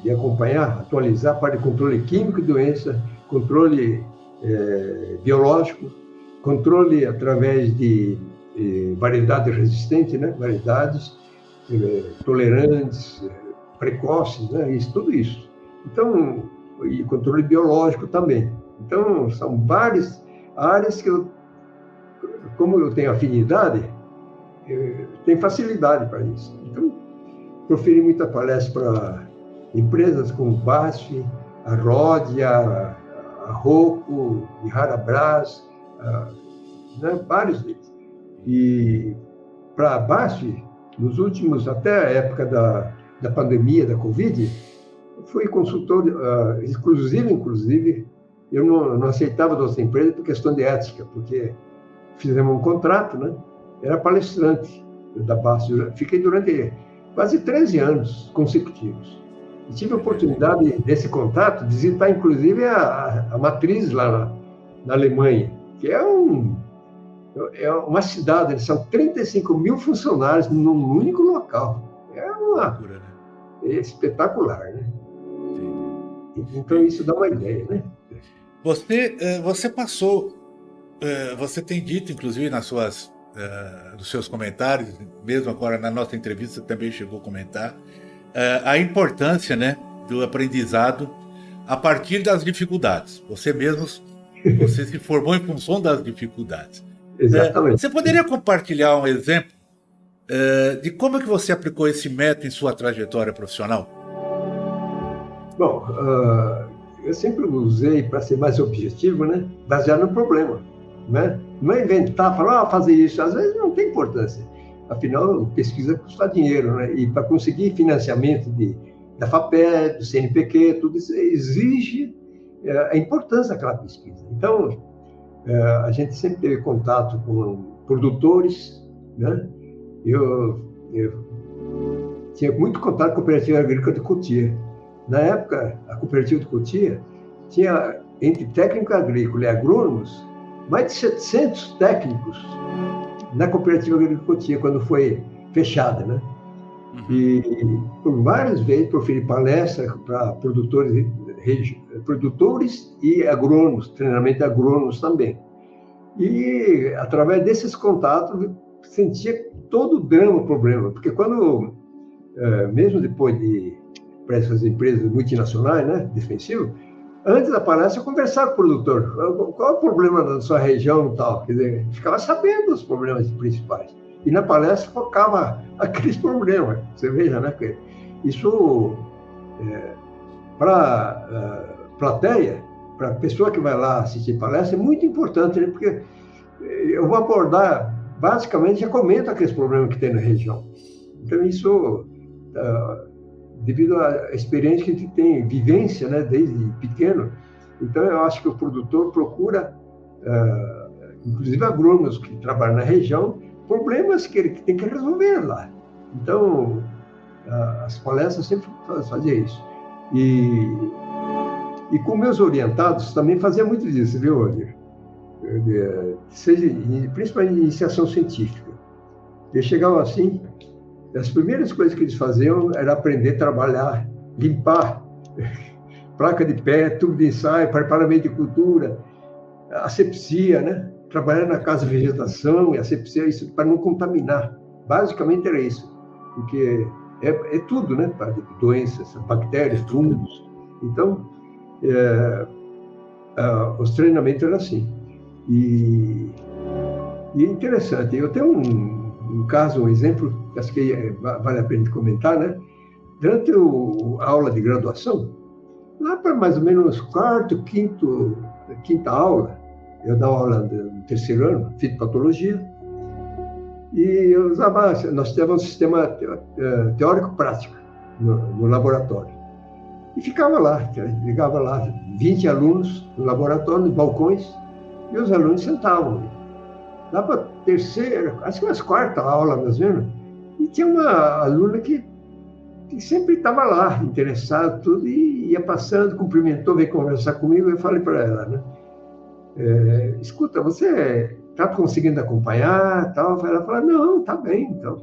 de acompanhar, atualizar para controle químico de doença, controle biológico, controle através de variedades resistentes, né? Variedades tolerantes, precoces, né? Tudo isso. Então, e controle biológico também. Então, são várias áreas que como eu tenho afinidade, tenho facilidade para isso. Então, proferi muita palestra para empresas como BASF, a Rode, a Rocco, a Harabras, né, vários deles. E para a BASF, nos últimos, até a época da pandemia, da Covid, fui consultor inclusive, eu não aceitava da outra empresa por questão de ética, porque fizemos um contrato, né? Era palestrante da BASF. Fiquei durante quase 13 anos consecutivos. E tive a oportunidade desse contato de visitar, inclusive, a matriz lá na Alemanha, que é uma cidade, são 35 mil funcionários num único local. É espetacular, né? Então, isso dá uma ideia, né? Você passou, você tem dito, inclusive, nos seus comentários, mesmo agora na nossa entrevista também chegou a comentar, a importância, né, do aprendizado a partir das dificuldades. Você se formou em função das dificuldades. Exatamente. Você poderia compartilhar um exemplo de como é que você aplicou esse método em sua trajetória profissional? Bom, eu sempre usei, para ser mais objetivo, né, baseado no problema, né? Não é inventar, falar, fazer isso, às vezes não tem importância. Afinal, pesquisa custa dinheiro, né? E para conseguir financiamento da FAPESP, do CNPq, tudo isso exige a importância daquela pesquisa. Então, a gente sempre teve contato com produtores, né? Eu tinha muito contato com a Cooperativa Agrícola de Cotia. Na época, a Cooperativa de Cotia tinha, entre técnico agrícola e agrônomos, mais de 700 técnicos na Cooperativa Agrícola de Cotia, quando foi fechada, né? E por várias vezes proferi palestra para produtores e agrônomos, treinamento de agrônomos também. E, através desses contatos, sentia todo o drama, o problema, porque quando, mesmo depois para essas empresas multinacionais, né, defensivas, antes da palestra eu conversava com o produtor, qual é o problema da sua região e tal, quer dizer, ficava sabendo os problemas principais. E na palestra focava aqueles problemas, você veja, né, que isso, para a plateia, para a pessoa que vai lá assistir palestra, é muito importante, né, porque eu vou abordar, basicamente, já comento aqueles problemas que tem na região. Então, isso, devido à experiência que a gente tem, vivência, né, desde pequeno, então eu acho que o produtor procura, inclusive agrônomos que trabalham na região, problemas que ele tem que resolver lá. Então, as palestras sempre faziam isso. E com meus orientados também fazia muito disso, viu, Roger? Principalmente em iniciação científica. Eles chegavam assim, as primeiras coisas que eles faziam era aprender a trabalhar, limpar placa de pé, tubo de ensaio, preparamento de cultura, asepsia, né? Trabalhar na casa de vegetação e asepsia, isso para não contaminar. Basicamente era isso, porque é tudo, né? Doenças, bactérias, fungos. Então, os treinamentos eram assim. E é interessante, eu tenho um caso, um exemplo, que acho que vale a pena comentar, né? Durante a aula de graduação, lá para mais ou menos quinta aula, eu dava aula no terceiro ano, fitopatologia, e nós tínhamos um sistema teórico-prático no laboratório. E ficava lá, ligava lá 20 alunos no laboratório, nos balcões, e os alunos sentavam. Lá para a terceira, acho que umas quarta aula, mais ou menos, e tinha uma aluna que sempre estava lá, interessada, tudo, e ia passando, cumprimentou, veio conversar comigo, eu falei para ela, né? Escuta, você está conseguindo acompanhar, tal? Ela falou, não, tá bem, então.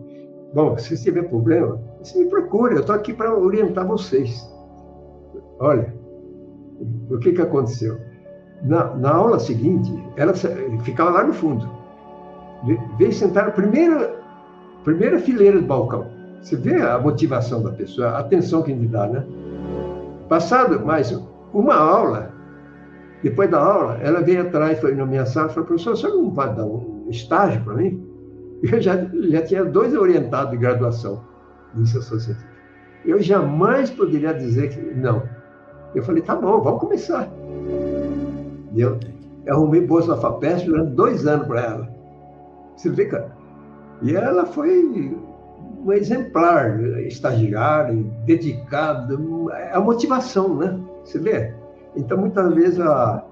Bom, se tiver problema, você me procure, eu estou aqui para orientar vocês. Olha, o que aconteceu? Na aula seguinte, ela ficava lá no fundo. Veio sentar na primeira fileira do balcão. Você vê a motivação da pessoa, a atenção que ele dá, né? Passado mais uma aula, depois da aula, ela veio atrás, foi na minha sala e falou, professor, você não vai dar um estágio para mim? Eu já tinha 2 orientados de graduação em iniciação científica. Eu jamais poderia dizer que não. Eu falei, tá bom, vamos começar. E eu arrumei bolsa na FAPESP durante 2 anos para ela. Você vê, cara? E ela foi um exemplar, estagiário, dedicado, a motivação, né? Você vê? Então, muitas vezes, a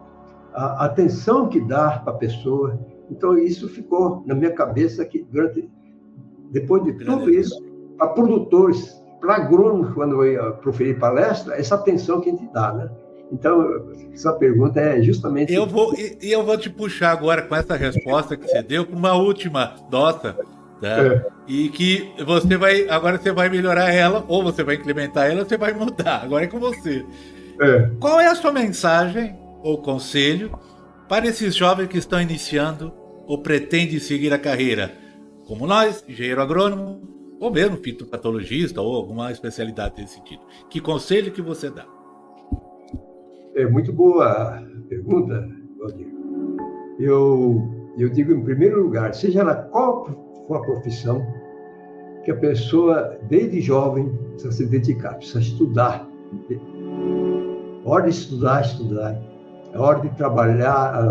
atenção que dá para a pessoa. Então, isso ficou na minha cabeça que, depois de tudo isso, para produtores, para agrônomos, quando eu ia proferir palestra, essa atenção que a gente dá, né? Então, essa pergunta é justamente... Eu vou te puxar agora com essa resposta que você deu para uma última nossa, tá? E que agora você vai melhorar ela, ou você vai incrementar ela, ou você vai mudar. Agora é com você. Qual é a sua mensagem ou conselho para esses jovens que estão iniciando ou pretendem seguir a carreira, como nós, engenheiro agrônomo, ou mesmo fitopatologista, ou alguma especialidade desse sentido? Que conselho que você dá? É muito boa a pergunta, Valdir. Eu digo, em primeiro lugar, seja lá qual for a profissão, que a pessoa, desde jovem, precisa se dedicar, precisa estudar. É hora de estudar. É hora de trabalhar,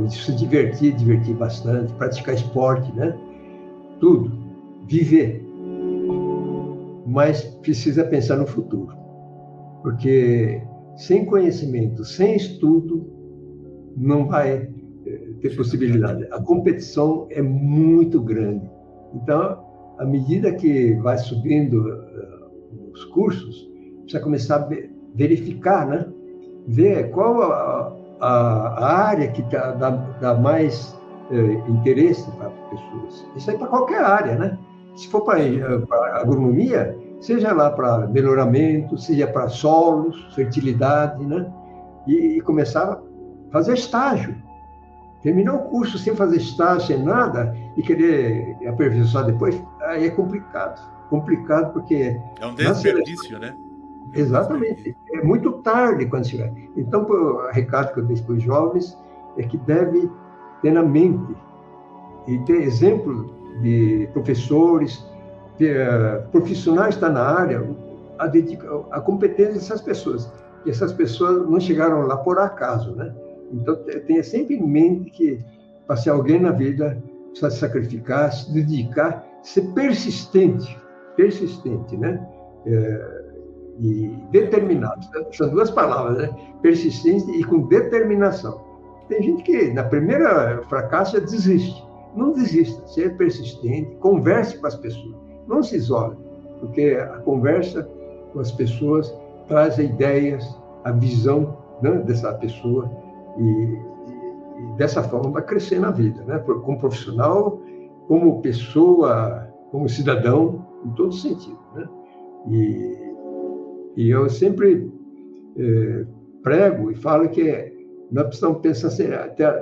de se divertir bastante, praticar esporte, né? Tudo. Viver. Mas precisa pensar no futuro. Porque sem conhecimento, sem estudo, não vai ter possibilidade. A competição é muito grande. Então, à medida que vai subindo os cursos, precisa começar a verificar, né? Ver qual a área que dá mais interesse para as pessoas. Isso aí para qualquer área, né? Se for para agronomia, seja lá para melhoramento, seja para solos, fertilidade, né? E começar a fazer estágio. Terminar o curso sem fazer estágio, sem nada, e querer aperfeiçoar depois, aí é complicado. Complicado porque... É um desperdício, né? Exatamente. É muito tarde quando chegar. Então, o recado que eu deixo para os jovens é que deve ter na mente e ter exemplo de professores, profissionais que estão na área, a competência dessas pessoas. E essas pessoas não chegaram lá por acaso, né? Então, tenha sempre em mente que, para ser alguém na vida, precisa se sacrificar, se dedicar, ser persistente, né? E determinado. São duas palavras, né? Persistente e com determinação. Tem gente que, na primeira fracasso, já desiste. Não desista, seja persistente, converse com as pessoas. Não se isole, porque a conversa com as pessoas traz ideias, a visão, né, dessa pessoa e dessa forma vai crescer na vida, né? Como profissional, como pessoa, como cidadão, em todo sentido, né? E eu sempre prego e falo que nós precisamos pensar assim,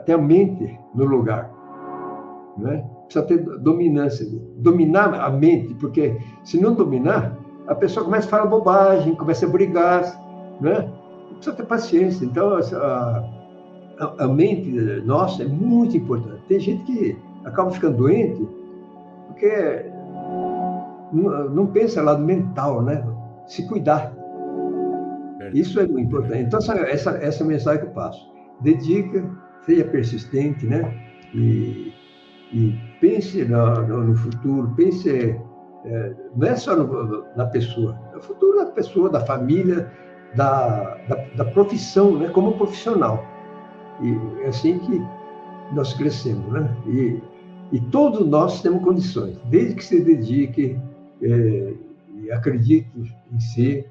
ter a mente no lugar, né? Precisa ter dominância, dominar a mente, porque se não dominar, a pessoa começa a falar bobagem, começa a brigar, né? Precisa ter paciência. Então, a mente nossa é muito importante. Tem gente que acaba ficando doente porque não pensa lá no mental, né? Se cuidar. Isso é muito importante. Então, essa mensagem que eu passo. Dedica, seja persistente, né? E pense no futuro, pense... não é só na pessoa, é o futuro da pessoa, da família, da profissão, né? Como profissional. E é assim que nós crescemos, né? E todos nós temos condições, desde que se dedique e acredite em si,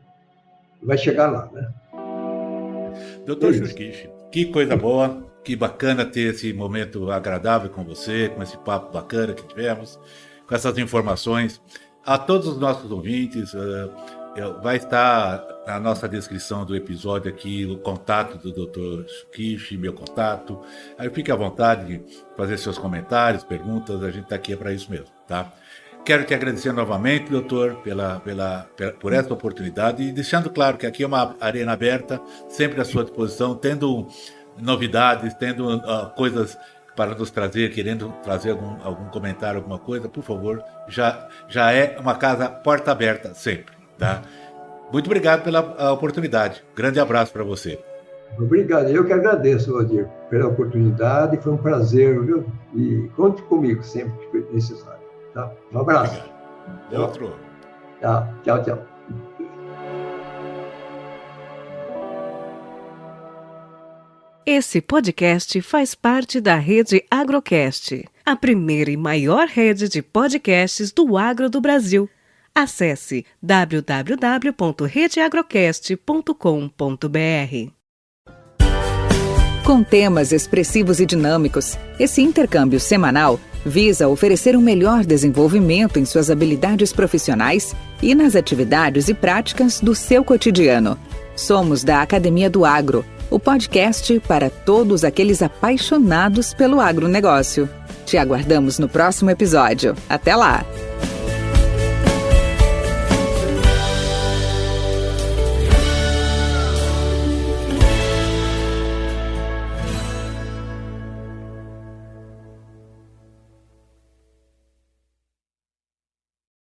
vai chegar lá, né? Doutor Churquish, que coisa boa, que bacana ter esse momento agradável com você, com esse papo bacana que tivemos, com essas informações. A todos os nossos ouvintes, vai estar na nossa descrição do episódio aqui o contato do Dr. Churquish, meu contato. Aí fique à vontade de fazer seus comentários, perguntas, a gente está aqui para isso mesmo, tá? Quero te agradecer novamente, doutor, por essa oportunidade e deixando claro que aqui é uma arena aberta, sempre à sua disposição, tendo novidades, tendo coisas para nos trazer, querendo trazer algum comentário, alguma coisa, por favor, já é uma casa porta aberta sempre, tá? Muito obrigado pela oportunidade. Grande abraço para você. Obrigado. Eu que agradeço, Valdir, pela oportunidade. Foi um prazer, viu? E conte comigo sempre que for necessário. Tá? Um abraço. Obrigado. Outro. Tchau, tchau. Esse podcast faz parte da rede Agrocast, a primeira e maior rede de podcasts do agro do Brasil. Acesse www.redeagrocast.com.br. Com temas expressivos e dinâmicos, esse intercâmbio semanal visa oferecer um melhor desenvolvimento em suas habilidades profissionais e nas atividades e práticas do seu cotidiano. Somos da Academia do Agro, o podcast para todos aqueles apaixonados pelo agronegócio. Te aguardamos no próximo episódio. Até lá!